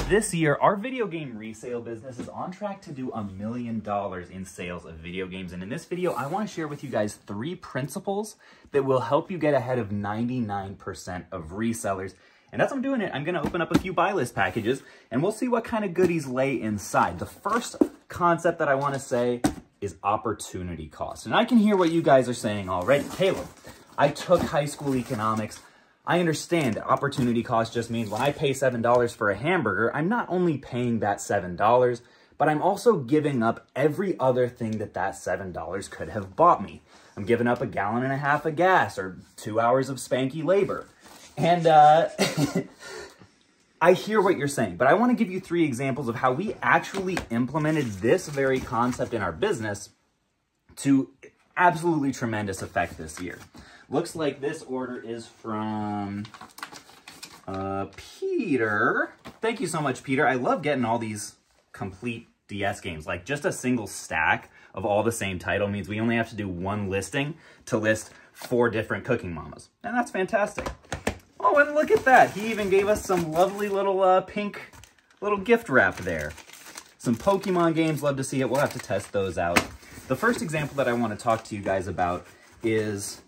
This year, our video game resale business is on track to do $1 million in sales of video games. And in this video, I want to share with you guys 3 principles that will help you get ahead of 99% of resellers. And as I'm doing it, I'm going to open up a few buy list packages and we'll see what kind of goodies lay inside. The first concept that I want to say is opportunity cost. And I can hear what you guys are saying already. Caleb, I took high school economics. I understand opportunity cost just means when I pay $7 for a hamburger, I'm not only paying that $7, but I'm also giving up every other thing that $7 could have bought me. I'm giving up 1.5 gallons of gas or 2 hours of spanky labor. And I hear what you're saying, but I want to give you 3 examples of how we actually implemented this very concept in our business to absolutely tremendous effect this year. Looks like this order is from Peter. Thank you so much, Peter. I love getting all these complete DS games. Like just a single stack of all the same title means we only have to do 1 listing to list 4 different Cooking Mamas. And that's fantastic. Oh, and look at that. He even gave us some lovely little pink little gift wrap there. Some Pokemon games. Love to see it. We'll have to test those out. The first example that I want to talk to you guys about is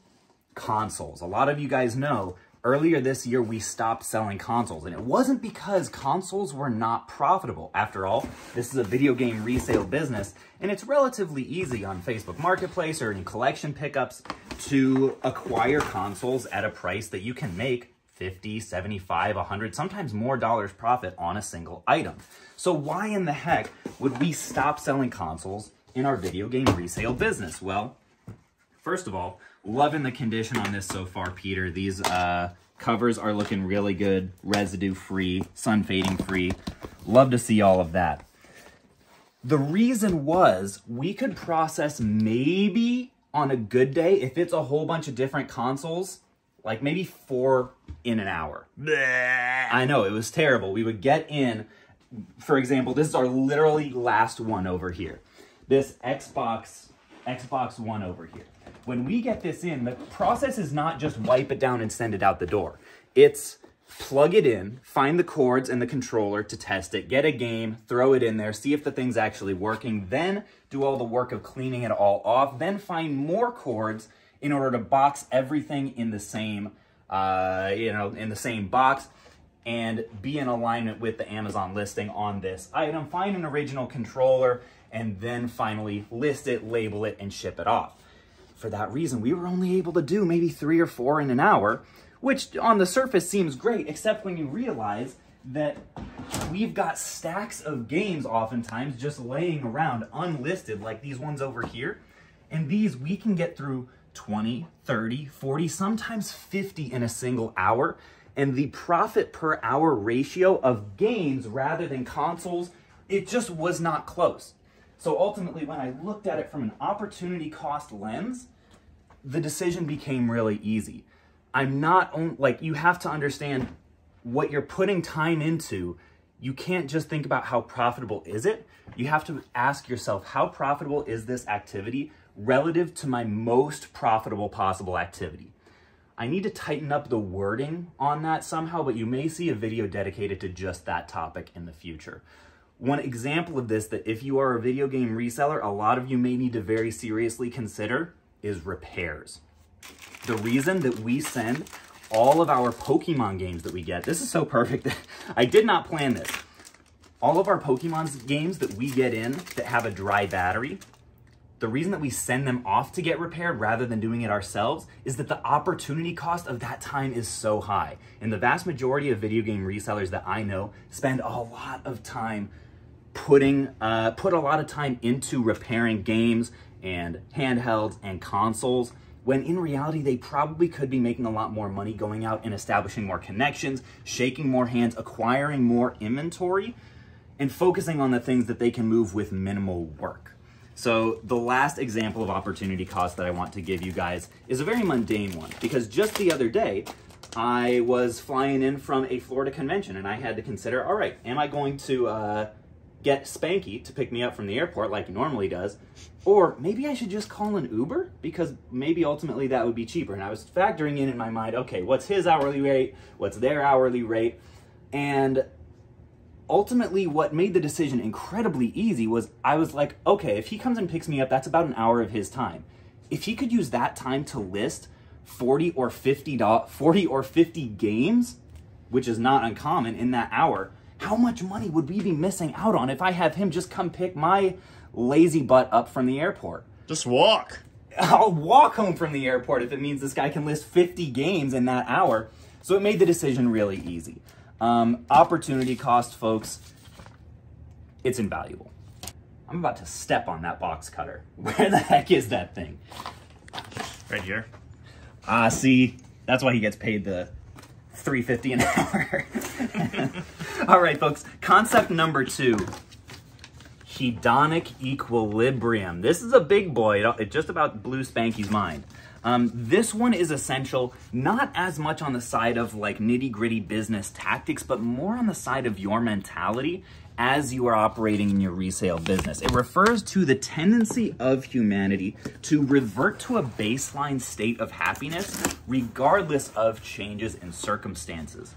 consoles. A lot of you guys know earlier this year we stopped selling consoles, and it wasn't because consoles were not profitable. After all, this is a video game resale business, and it's relatively easy on Facebook Marketplace or in collection pickups to acquire consoles at a price that you can make 50, 75, 100, sometimes more dollars profit on a single item. So why in the heck would we stop selling consoles in our video game resale business? Well, first of all, loving the condition on this so far, Peter. These covers are looking really good, residue-free, sun-fading-free. Love to see all of that. The reason was we could process maybe on a good day, if it's a whole bunch of different consoles, like maybe 4 in an hour. Bleh. I know, it was terrible. We would get in, for example, this is our literally last one over here. This Xbox One over here. When we get this in, the process is not just wipe it down and send it out the door. It's plug it in, find the cords and the controller to test it, get a game, throw it in there, see if the thing's actually working, then do all the work of cleaning it all off, then find more cords in order to box everything in the same, in the same box and be in alignment with the Amazon listing on this item, find an original controller, and then finally list it, label it, and ship it off. For that reason, we were only able to do maybe 3 or 4 in an hour, which on the surface seems great, except when you realize that we've got stacks of games oftentimes just laying around unlisted, like these ones over here. And these we can get through 20, 30, 40, sometimes 50 in a single hour. And the profit per hour ratio of games rather than consoles, it just was not close. So ultimately, when I looked at it from an opportunity cost lens, the decision became really easy. You have to understand what you're putting time into. You can't just think about how profitable is it. You have to ask yourself, how profitable is this activity relative to my most profitable possible activity? I need to tighten up the wording on that somehow, but you may see a video dedicated to just that topic in the future. One example of this that if you are a video game reseller, a lot of you may need to very seriously consider is repairs. The reason that we send all of our Pokemon games that we get, this is so perfect, I did not plan this. All of our Pokemon games that we get in that have a dry battery, the reason that we send them off to get repaired rather than doing it ourselves is that the opportunity cost of that time is so high. And the vast majority of video game resellers that I know spend a lot of time put a lot of time into repairing games and handhelds and consoles, when in reality they probably could be making a lot more money going out and establishing more connections, shaking more hands, acquiring more inventory, and focusing on the things that they can move with minimal work. So the last example of opportunity cost that I want to give you guys is a very mundane one, because just the other day, I was flying in from a Florida convention and I had to consider, all right, am I going to get Spanky to pick me up from the airport like he normally does, or maybe I should just call an Uber because maybe ultimately that would be cheaper. And I was factoring in my mind, okay, what's his hourly rate? What's their hourly rate? And ultimately, what made the decision incredibly easy was I was like, okay, if he comes and picks me up, that's about an hour of his time. If he could use that time to list 40 or 50 games, which is not uncommon in that hour, how much money would we be missing out on if I have him just come pick my lazy butt up from the airport? Just walk. I'll walk home from the airport if it means this guy can list 50 games in that hour. So it made the decision really easy. Opportunity cost, folks, it's invaluable. I'm about to step on that box cutter. Where the heck is that thing? Right here. Ah, see, that's why he gets paid the $3.50 an hour. All right, folks, concept number 2, hedonic equilibrium. This is a big boy. It just about blew Spanky's mind. This one is essential, not as much on the side of like nitty-gritty business tactics, but more on the side of your mentality as you are operating in your resale business. It refers to the tendency of humanity to revert to a baseline state of happiness regardless of changes in circumstances.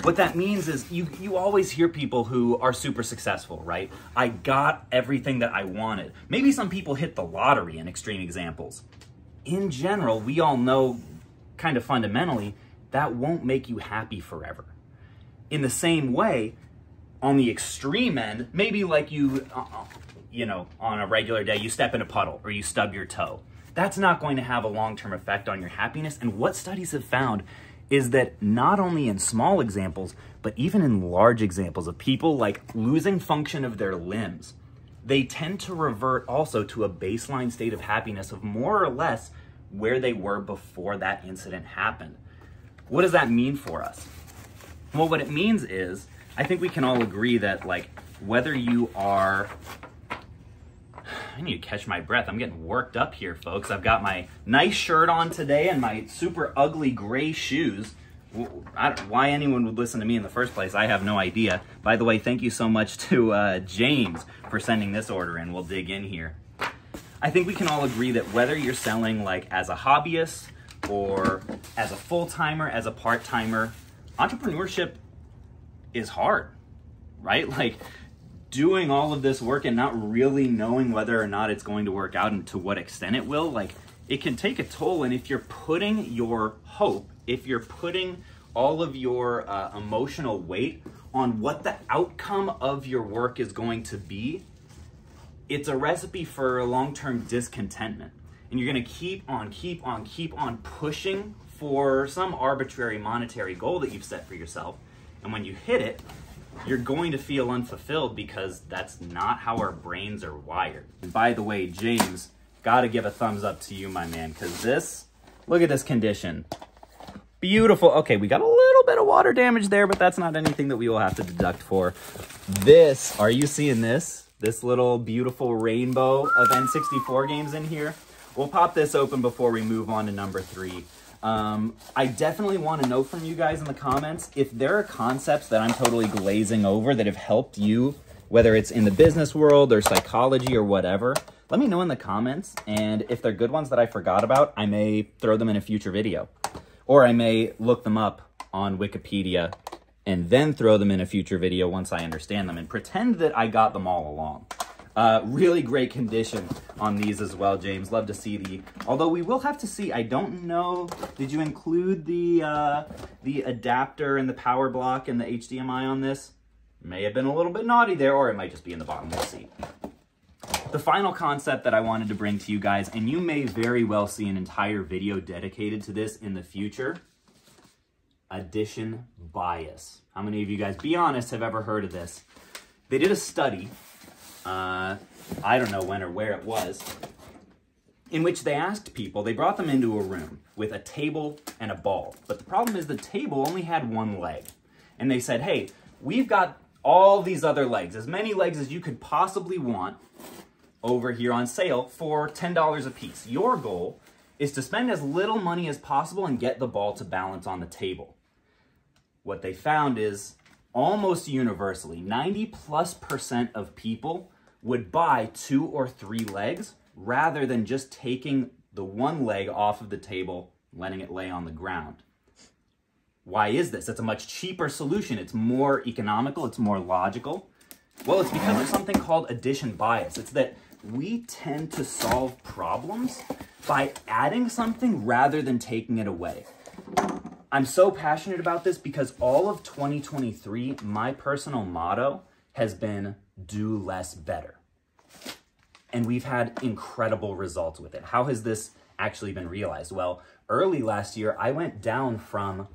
What that means is you always hear people who are super successful, right? I got everything that I wanted. Maybe some people hit the lottery in extreme examples. In general, we all know kind of fundamentally that won't make you happy forever. In the same way, on the extreme end, maybe like you know, on a regular day, you step in a puddle or you stub your toe. That's not going to have a long-term effect on your happiness. And what studies have found is that not only in small examples, but even in large examples of people like losing function of their limbs, they tend to revert also to a baseline state of happiness of more or less where they were before that incident happened. What does that mean for us? Well, what it means is, I think we can all agree that like whether you are, I need to catch my breath. I'm getting worked up here, folks. I've got my nice shirt on today and my super ugly gray shoes. I don't know why anyone would listen to me in the first place. I have no idea. By the way, thank you so much to James for sending this order in. We'll dig in here. I think we can all agree that whether you're selling like as a hobbyist or as a full-timer, as a part-timer, entrepreneurship is hard, right? Like doing all of this work and not really knowing whether or not it's going to work out and to what extent it will, like it can take a toll. And if you're putting your hope, if you're putting all of your emotional weight on what the outcome of your work is going to be, it's a recipe for long-term discontentment. And you're going to keep on pushing for some arbitrary monetary goal that you've set for yourself. And when you hit it, you're going to feel unfulfilled because that's not how our brains are wired. And by the way, James, gotta give a thumbs up to you, my man, because this, look at this condition. Beautiful. Okay, we got a little bit of water damage there, but that's not anything that we will have to deduct for. This, are you seeing this? This little beautiful rainbow of N64 games in here? We'll pop this open before we move on to number 3. I definitely want to know from you guys in the comments if there are concepts that I'm totally glazing over that have helped you, whether it's in the business world or psychology or whatever. Let me know in the comments, and if they're good ones that I forgot about, I may throw them in a future video. Or I may look them up on Wikipedia and then throw them in a future video once I understand them and pretend that I got them all along. Really great condition on these as well, James. Love to see although we will have to see, I don't know, did you include the adapter and the power block and the HDMI on this? May have been a little bit naughty there, or it might just be in the bottom, we'll see. The final concept that I wanted to bring to you guys, and you may very well see an entire video dedicated to this in the future, addition bias. How many of you guys, be honest, have ever heard of this? They did a study, I don't know when or where it was, in which they asked people, they brought them into a room with a table and a ball. But the problem is the table only had one leg. And they said, hey, we've got all these other legs, as many legs as you could possibly want, over here on sale for $10 a piece. Your goal is to spend as little money as possible and get the ball to balance on the table. What they found is almost universally, 90+% of people would buy 2 or 3 legs rather than just taking the one leg off of the table, letting it lay on the ground. Why is this? It's a much cheaper solution. It's more economical. It's more logical. Well, it's because of something called addition bias. It's that we tend to solve problems by adding something rather than taking it away. I'm so passionate about this because all of 2023, my personal motto has been do less better. And we've had incredible results with it. How has this actually been realized? Well, early last year, I went down from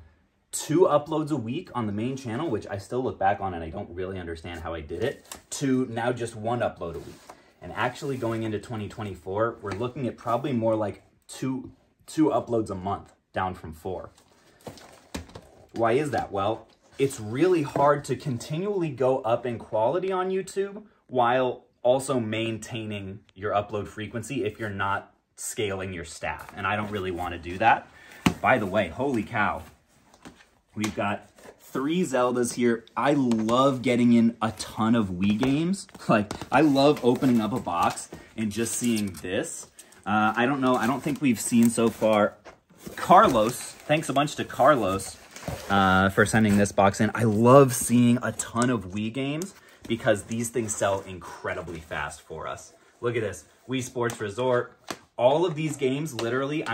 2 uploads a week on the main channel, which I still look back on and I don't really understand how I did it, to now just 1 upload a week. And actually going into 2024, we're looking at probably more like two uploads a month, down from 4. Why is that? Well, it's really hard to continually go up in quality on YouTube while also maintaining your upload frequency if you're not scaling your staff. And I don't really want to do that. By the way, holy cow. We've got 3 Zeldas here. I love getting in a ton of Wii games. Like, I love opening up a box and just seeing this. I don't know. I don't think we've seen so far. Carlos, thanks a bunch to Carlos for sending this box in. I love seeing a ton of Wii games because these things sell incredibly fast for us. Look at this. Wii Sports Resort. All of these games, literally,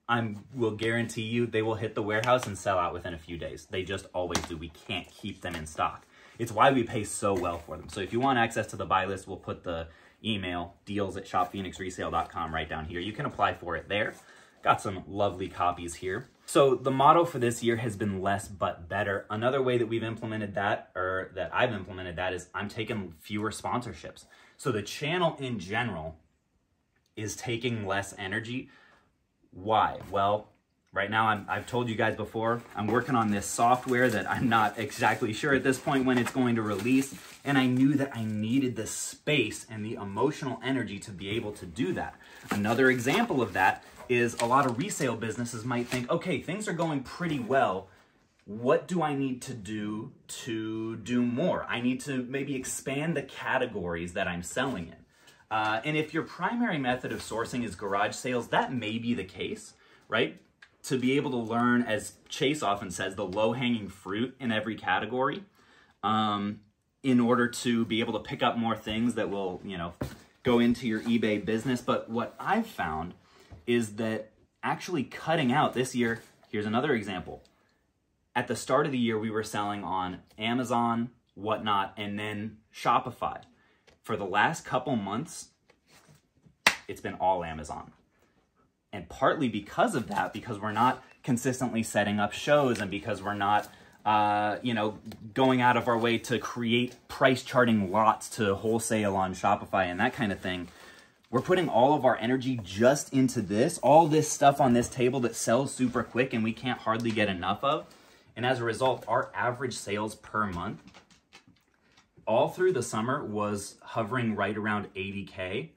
I will guarantee you they will hit the warehouse and sell out within a few days. They just always do. We can't keep them in stock. It's why we pay so well for them. So if you want access to the buy list, we'll put the email, deals@shopphoenixresale.com, right down here. You can apply for it there. Got some lovely copies here. So the motto for this year has been less but better. Another way that we've implemented that, or that I've implemented that, is I'm taking fewer sponsorships. So the channel in general is taking less energy. Why? Well, right now I've told you guys before, I'm working on this software that I'm not exactly sure at this point when it's going to release, and I knew that I needed the space and the emotional energy to be able to do that. Another example of that is a lot of resale businesses might think, okay, things are going pretty well. What do I need to do more? I need to maybe expand the categories that I'm selling in. And if your primary method of sourcing is garage sales, that may be the case, right? To be able to learn, as Chase often says, the low-hanging fruit in every category, in order to be able to pick up more things that will, go into your eBay business. But what I've found is that actually cutting out this year, here's another example. At the start of the year, we were selling on Amazon, whatnot, and then Shopify. For the last couple months, it's been all Amazon. And partly because of that, because we're not consistently setting up shows and because we're not, going out of our way to create price charting lots to wholesale on Shopify and that kind of thing, we're putting all of our energy just into this, all this stuff on this table that sells super quick and we can't hardly get enough of. And as a result, our average sales per month all through the summer was hovering right around 80K.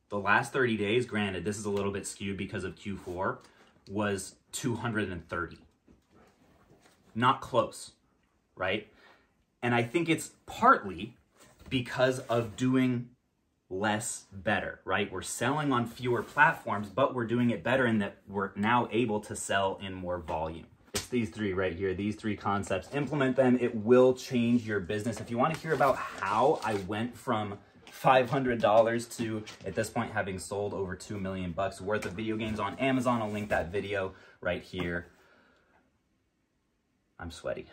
The last 30 days, granted, this is a little bit skewed because of Q4, was 230. Not close, right? And I think it's partly because of doing less better, right? We're selling on fewer platforms, but we're doing it better in that we're now able to sell in more volume. It's these 3 right here, these 3 concepts. Implement them, it will change your business. If you want to hear about how I went from $500 to, at this point, having sold over $2 million worth of video games on Amazon, I'll link that video right here. I'm sweaty.